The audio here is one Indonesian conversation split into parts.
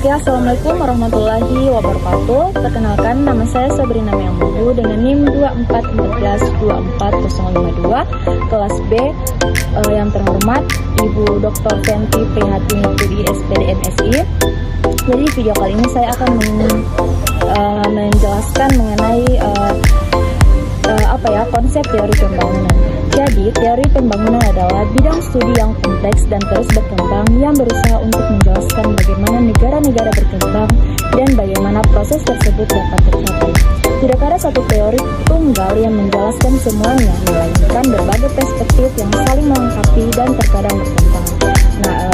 Oke, Assalamualaikum warahmatullahi wabarakatuh. Perkenalkan, nama saya Sabrina Meambudu dengan NIM 2414-24052, kelas B. Yang terhormat Ibu Dr. Fenty Prihatiniti, SPD MSI. Jadi video kali ini saya akan menjelaskan mengenai konsep teori pembangunan. Jadi, teori pembangunan adalah bidang studi yang kompleks dan terus berkembang yang berusaha untuk menjelaskan bagaimana negara-negara berkembang dan bagaimana proses tersebut dapat tercapai. Tidak ada satu teori tunggal yang menjelaskan semuanya, melainkan berbagai perspektif yang saling melengkapi dan terkadang bertentangan.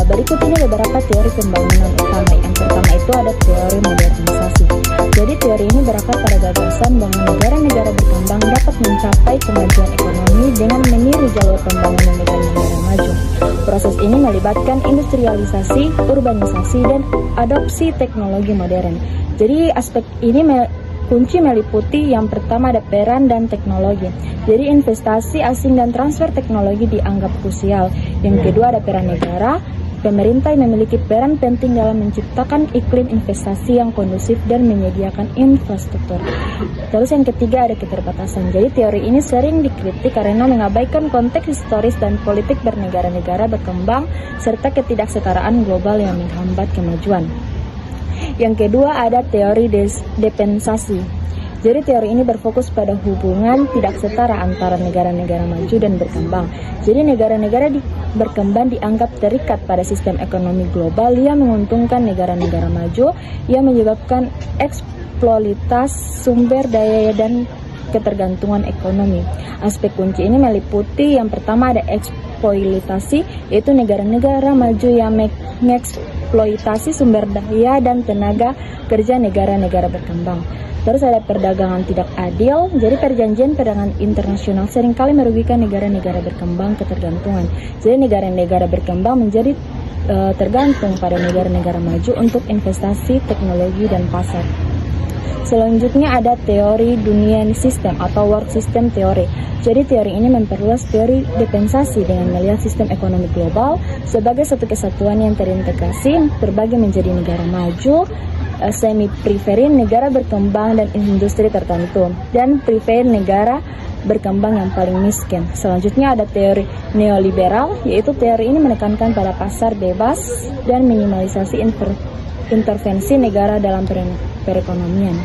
Berikut ini beberapa teori pembangunan utama. Yang pertama itu ada teori modernisasi. Jadi teori ini berakar pada gagasan bahwa negara-negara berkembang dapat mencapai kemajuan ekonomi dengan meniru jalur pembangunan negara-negara maju. Proses ini melibatkan industrialisasi, urbanisasi, dan adopsi teknologi modern. Jadi aspek ini kunci meliputi yang pertama ada peran dan teknologi. Jadi investasi asing dan transfer teknologi dianggap krusial. Yang kedua ada peran negara. Pemerintah memiliki peran penting dalam menciptakan iklim investasi yang kondusif dan menyediakan infrastruktur. Terus yang ketiga ada keterbatasan. Jadi teori ini sering dikritik karena mengabaikan konteks historis dan politik bernegara-negara berkembang serta ketidaksetaraan global yang menghambat kemajuan. Yang kedua ada teori depensasi. Jadi teori ini berfokus pada hubungan tidak setara antara negara-negara maju dan berkembang. Jadi negara-negara berkembang dianggap terikat pada sistem ekonomi global yang menguntungkan negara-negara maju, yang menyebabkan eksploitasi sumber daya dan ketergantungan ekonomi. Aspek kunci ini meliputi yang pertama ada eksploitasi, yaitu negara-negara maju yang mengeksploitasi sumber daya dan tenaga kerja negara-negara berkembang. Terus ada perdagangan tidak adil. Jadi perjanjian perdagangan internasional seringkali merugikan negara-negara berkembang ketergantungan. Jadi negara-negara berkembang menjadi tergantung pada negara-negara maju untuk investasi, teknologi, dan pasar. Selanjutnya ada teori dunia sistem atau world system theory. Jadi teori ini memperluas teori depensasi dengan melihat sistem ekonomi global sebagai satu kesatuan yang terintegrasi, terbagi menjadi negara maju, semi-preferin negara berkembang dan industri tertentu, dan preferin negara berkembang yang paling miskin. Selanjutnya ada teori neoliberal, yaitu teori ini menekankan pada pasar bebas dan minimalisasi intervensi negara dalam perekonomian.